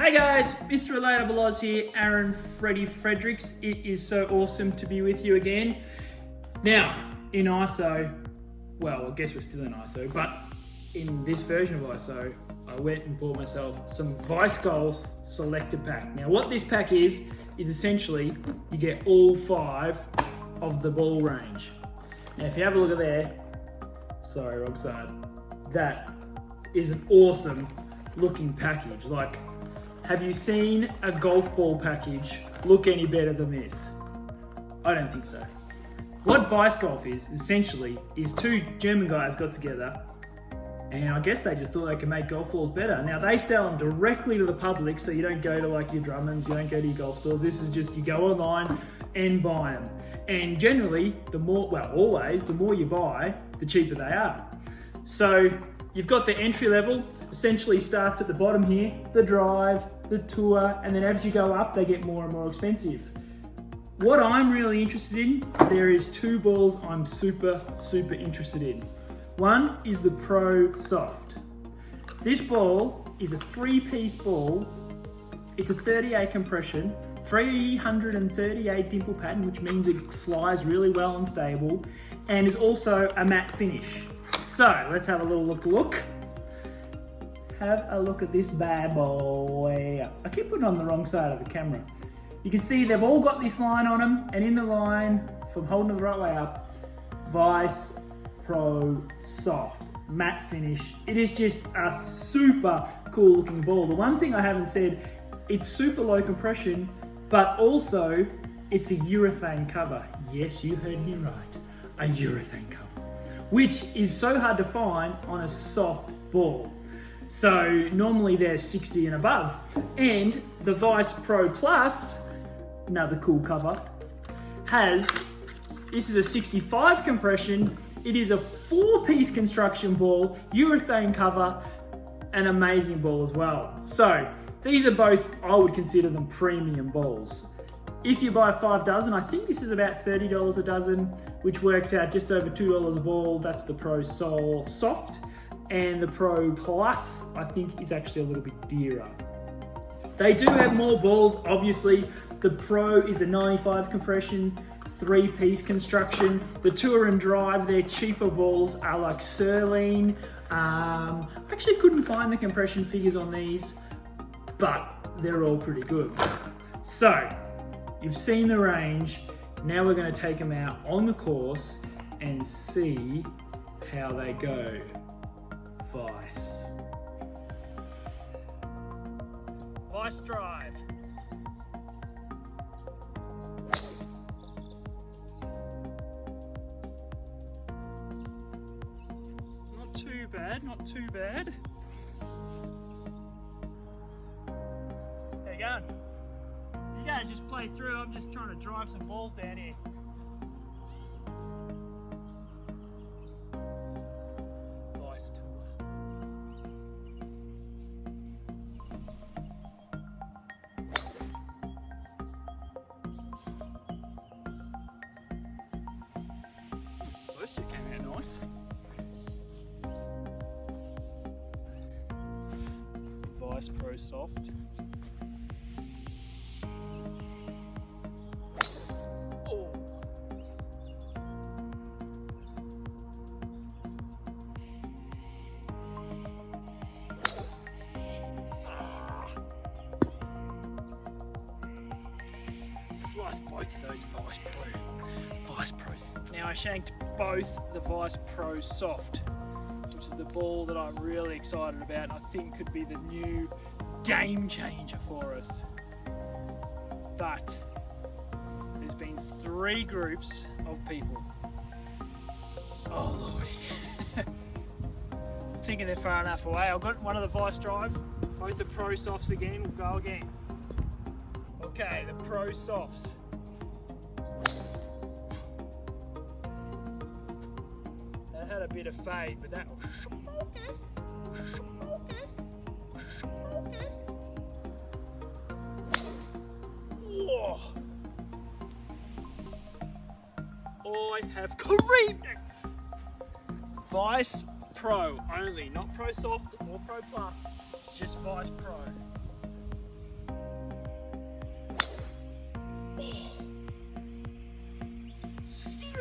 Hey guys, Mr. Relatable Oz here, Aaron Freddy Fredericks. It is so awesome to be with you again. Now, in ISO, well, I guess we're still in ISO, but in this version of ISO, I went and bought myself some Vice Golf Selector Pack. Now, what this pack is essentially you get all 5 of the ball range. Now, if you have a look at there, sorry, wrong side, that is an awesome looking package. Like, have you seen a golf ball package look any better than this? I don't think so. What Vice Golf is essentially is 2 German guys got together and I guess they just thought they could make golf balls better. Now they sell them directly to the public, so you don't go to like your Drummonds, you don't go to your golf stores. This is just you go online and buy them. And generally, always, the more you buy, the cheaper they are. So you've got the entry level, essentially starts at the bottom here, the drive, the tour, and then as you go up, they get more and more expensive. What I'm really interested in, there is 2 balls I'm super interested in. One is the Pro Soft. This ball is a 3-piece ball. It's a 38 compression, 338 dimple pattern, which means it flies really well and stable, and is also a matte finish. So let's have a little look. Have a look at this bad boy. I keep putting it on the wrong side of the camera. You can see they've all got this line on them, and in the line, if I'm holding it the right way up, Vice Pro Soft, matte finish. It is just a super cool looking ball. The one thing I haven't said, it's super low compression, but also it's a urethane cover. Yes, you heard me right, a urethane cover, which is so hard to find on a soft ball. So normally they're 60 and above. And the Vice Pro Plus, another cool cover, this is a 65 compression. It is a 4-piece construction ball, urethane cover, an amazing ball as well. So these are both, I would consider them premium balls. If you buy 5 dozen, I think this is about $30 a dozen, which works out just over $2 a ball. That's the Pro Soft. And the Pro Plus, I think, is actually a little bit dearer. They do have more balls, obviously. The Pro is a 95 compression, 3-piece construction. The Tour and Drive, their cheaper balls are like Sirleen. I actually couldn't find the compression figures on these, but they're all pretty good. So, you've seen the range. Now we're gonna take them out on the course and see how they go. Vice Drive. Not too bad. How you going? You guys just play through, I'm just trying to drive some balls down here. Vice Tour. Those 2 came out nice. Vice Pro Soft. Oh. Slice both of those Vice Pros. Now I shanked both the Vice Pro Soft, which is the ball that I'm really excited about and I think could be the new game changer for us. But there's been 3 groups of people. Oh lordy. I'm thinking they're far enough away. I've got one of the Vice Drives, both the Pro Softs again, we'll go again. Okay, the Pro Softs. That had a bit of fade, but that was okay. Whoa. I have creamed it. Vice Pro only, not Pro Soft or Pro Plus, just Vice Pro.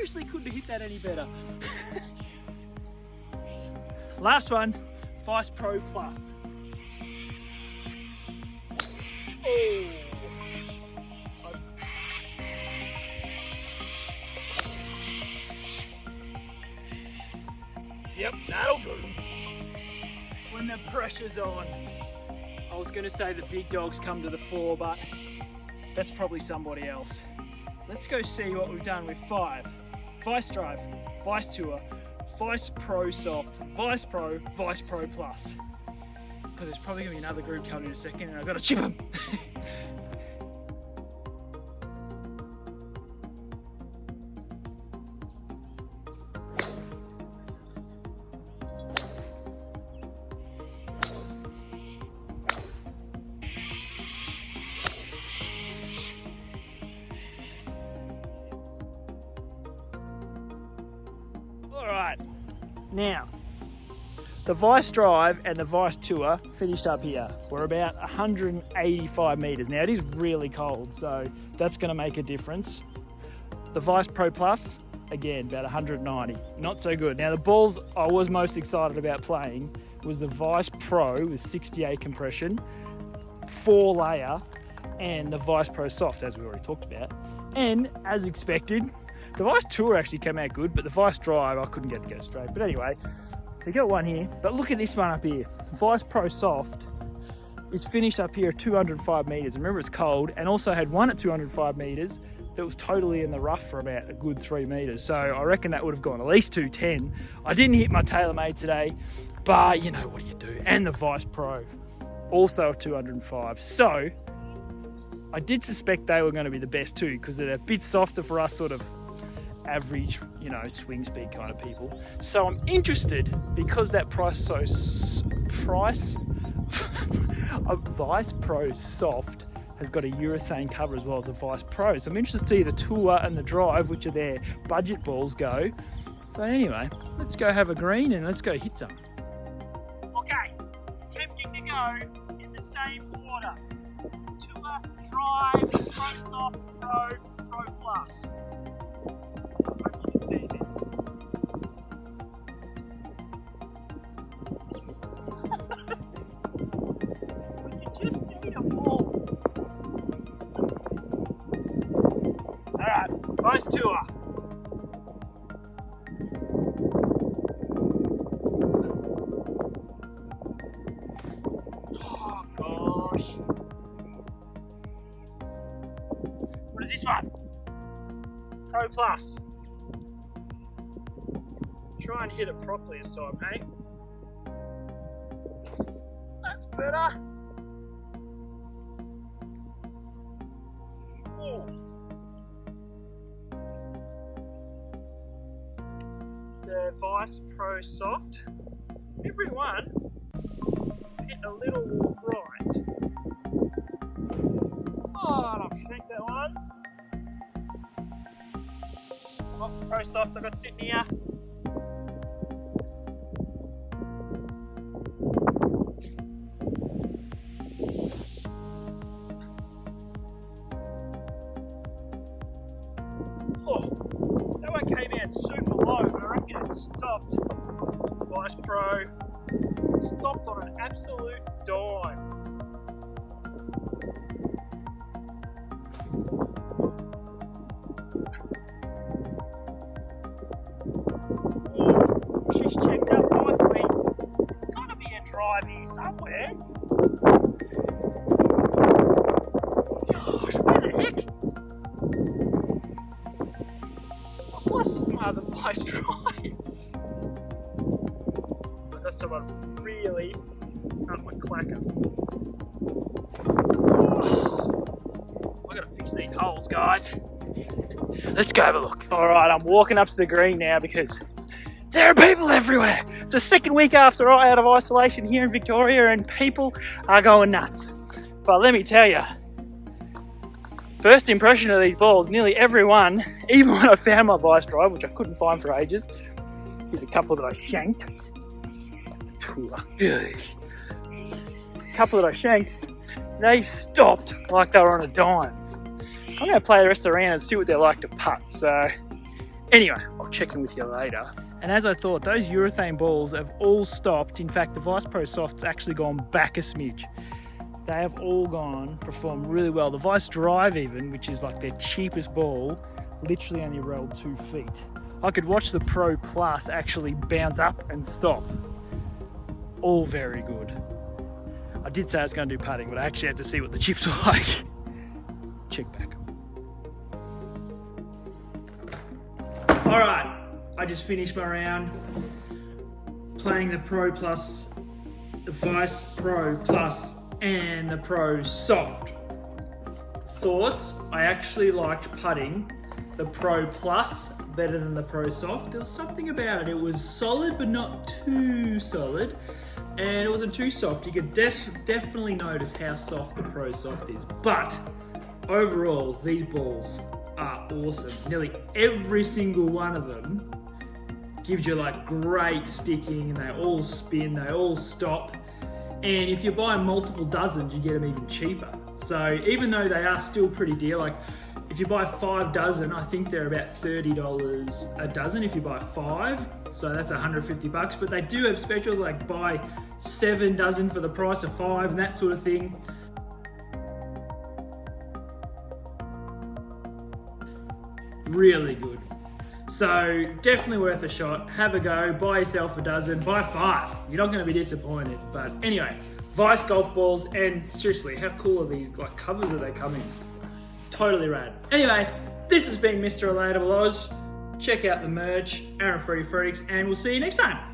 seriously couldn't have hit that any better. Last one, Vice Pro Plus. Oh. Yep, that'll do. When the pressure's on. I was going to say the big dogs come to the fore, but that's probably somebody else. Let's go see what we've done with 5. Vice Drive, Vice Tour, Vice Pro Soft, Vice Pro, Vice Pro Plus. Because there's probably going to be another group coming in a second and I've got to chip them. Alright, now the Vice Drive and the Vice Tour finished up here. We're about 185 metres. Now it is really cold, so that's going to make a difference. The Vice Pro Plus, again, about 190. Not so good. Now the balls I was most excited about playing was the Vice Pro with 68 compression, 4 layer, and the Vice Pro Soft, as we already talked about. And as expected, the Vice Tour actually came out good, but the Vice Drive, I couldn't get to go straight. But anyway, so you got one here, but look at this one up here. Vice Pro Soft is finished up here at 205 metres. Remember, it's cold, and also had one at 205 metres that was totally in the rough for about a good 3 metres. So I reckon that would have gone at least 210. I didn't hit my TaylorMade today, but you know, what do you do? And the Vice Pro, also at 205. So I did suspect they were going to be the best too, because they're a bit softer for us sort of average, you know, swing speed kind of people. So I'm interested, because that price a Vice Pro Soft has got a urethane cover as well as a Vice Pro. So I'm interested to see the Tour and the Drive, which are their budget balls, go. So anyway, let's go have a green and let's go hit some. Okay, attempting to go in the same order. Tour, Drive, Pro Soft, Pro, Pro Plus. See it. You just need a ball. Alright, Vice Tour. Oh gosh. What is this one? Pro Plus. Try and hit it properly this time, hey? That's better. Oh. The Vice Pro Soft. Everyone hit a little right. Oh, and I've shanked that one. Oh, Pro Soft I've got sitting here. That one came out super low, but I reckon it stopped. Vice Pro stopped on an absolute dime. Ooh, she's checked up nicely. There's got to be a drive here somewhere. Gosh, where the heck? The Vice Drive. I got someone really up my clacker. I gotta fix these holes, guys. Let's go have a look. Alright, I'm walking up to the green now because there are people everywhere. It's the second week after out of isolation here in Victoria and people are going nuts. But let me tell you, first impression of these balls, nearly everyone, even when I found my Vice Drive, which I couldn't find for ages, here's a couple that I shanked. A couple that I shanked, they stopped like they were on a dime. I'm going to play the rest of the round and see what they're like to putt. So Anyway, I'll check in with you later. And as I thought, those urethane balls have all stopped. In fact, the Vice Pro Soft's actually gone back a smidge. They have all performed really well. The Vice Drive even, which is like their cheapest ball, literally only rolled 2 feet. I could watch the Pro Plus actually bounce up and stop. All very good. I did say I was going to do putting, but I actually had to see what the chips were like. Check back. Alright, I just finished my round playing the Pro Plus, the Vice Pro Plus and the Pro Soft. Thoughts? I actually liked putting the Pro Plus better than the Pro Soft. There was something about it. It was solid but not too solid, and it wasn't too soft. You could definitely notice how soft the Pro Soft is, but overall these balls are awesome. Nearly every single one of them gives you like great sticking, and they all spin, they all stop. And if you buy multiple dozens, you get them even cheaper. So even though they are still pretty dear, like if you buy 5 dozen, I think they're about $30 a dozen if you buy 5. So that's $150. But they do have specials like buy 7 dozen for the price of 5 and that sort of thing. Really good. So definitely worth a shot. Have a go, buy yourself a dozen, buy 5. You're not going to be disappointed. But anyway, Vice golf balls, and seriously, how cool are these like covers that they come in? Totally rad. Anyway, this has been Mr. Relatable Oz. Check out the merch, Aaron Freddie Fredericks, and we'll see you next time.